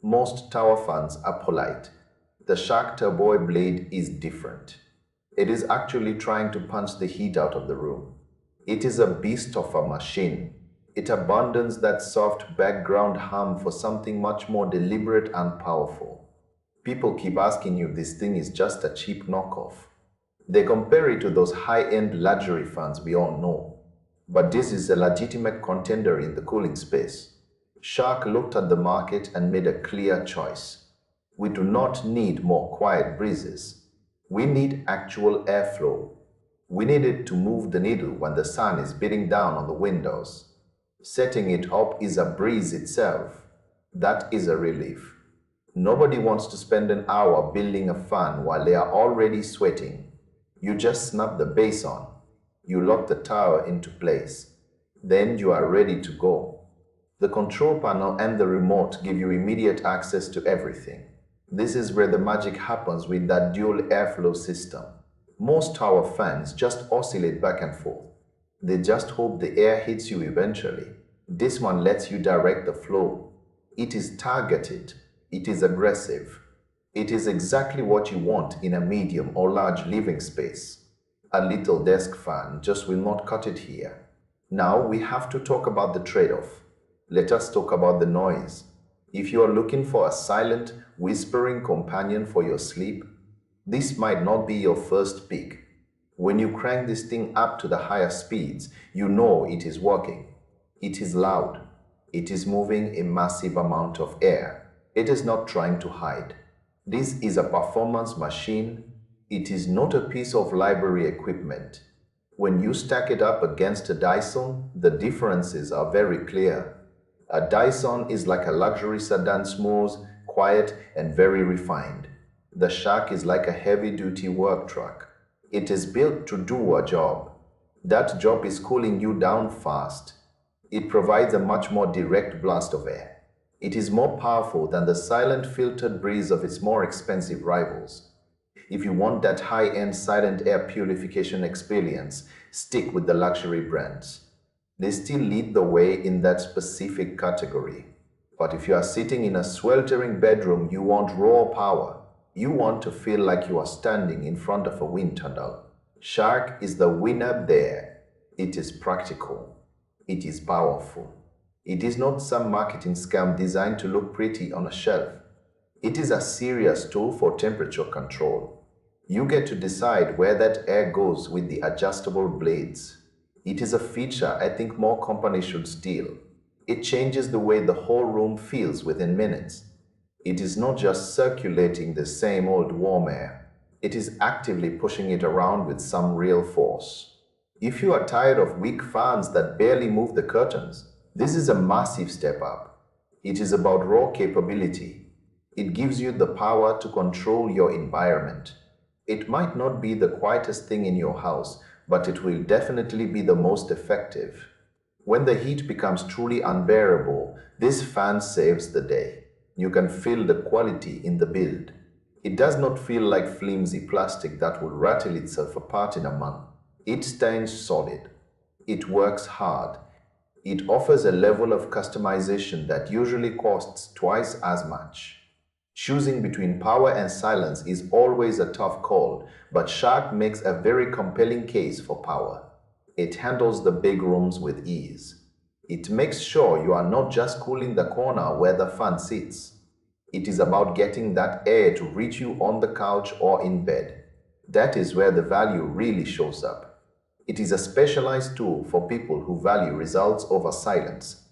Most tower fans are polite. The Shark Turbo blade is different. It is actually trying to punch the heat out of the room. It is a beast of a machine. It abandons that soft background hum for something much more deliberate and powerful. People keep asking you if this thing is just a cheap knockoff. They compare it to those high-end luxury fans we all know. But this is a legitimate contender in the cooling space. Shark looked at the market and made a clear choice. We do not need more quiet breezes. We need actual airflow. We need it to move the needle when the sun is beating down on the windows. Setting it up is a breeze itself. That is a relief. Nobody wants to spend an hour building a fan while they are already sweating. You just snap the base on. You lock the tower into place. Then you are ready to go. The control panel and the remote give you immediate access to everything. This is where the magic happens with that dual airflow system. Most tower fans just oscillate back and forth. They just hope the air hits you eventually. This one lets you direct the flow. It is targeted. It is aggressive. It is exactly what you want in a medium or large living space. A little desk fan just will not cut it here. Now we have to talk about the trade-off. Let us talk about the noise. If you are looking for a silent, whispering companion for your sleep, this might not be your first pick. When you crank this thing up to the higher speeds, you know it is working. It is loud. It is moving a massive amount of air. It is not trying to hide. This is a performance machine. It is not a piece of library equipment. When you stack it up against a Dyson, the differences are very clear. A Dyson is like a luxury sedan, smooth, quiet, and very refined. The Shark is like a heavy-duty work truck. It is built to do a job. That job is cooling you down fast. It provides a much more direct blast of air. It is more powerful than the silent filtered breeze of its more expensive rivals. If you want that high-end silent air purification experience, stick with the luxury brands. They still lead the way in that specific category. But if you are sitting in a sweltering bedroom, you want raw power. You want to feel like you are standing in front of a wind tunnel. Shark is the winner there. It is practical. It is powerful. It is not some marketing scam designed to look pretty on a shelf. It is a serious tool for temperature control. You get to decide where that air goes with the adjustable blades. It is a feature I think more companies should steal. It changes the way the whole room feels within minutes. It is not just circulating the same old warm air. It is actively pushing it around with some real force. If you are tired of weak fans that barely move the curtains, this is a massive step up. It is about raw capability. It gives you the power to control your environment. It might not be the quietest thing in your house, but it will definitely be the most effective. When the heat becomes truly unbearable, this fan saves the day. You can feel the quality in the build. It does not feel like flimsy plastic that will rattle itself apart in a month. It stands solid. It works hard. It offers a level of customization that usually costs twice as much. Choosing between power and silence is always a tough call, but Shark makes a very compelling case for power. It handles the big rooms with ease. It makes sure you are not just cooling the corner where the fan sits. It is about getting that air to reach you on the couch or in bed. That is where the value really shows up. It is a specialized tool for people who value results over silence.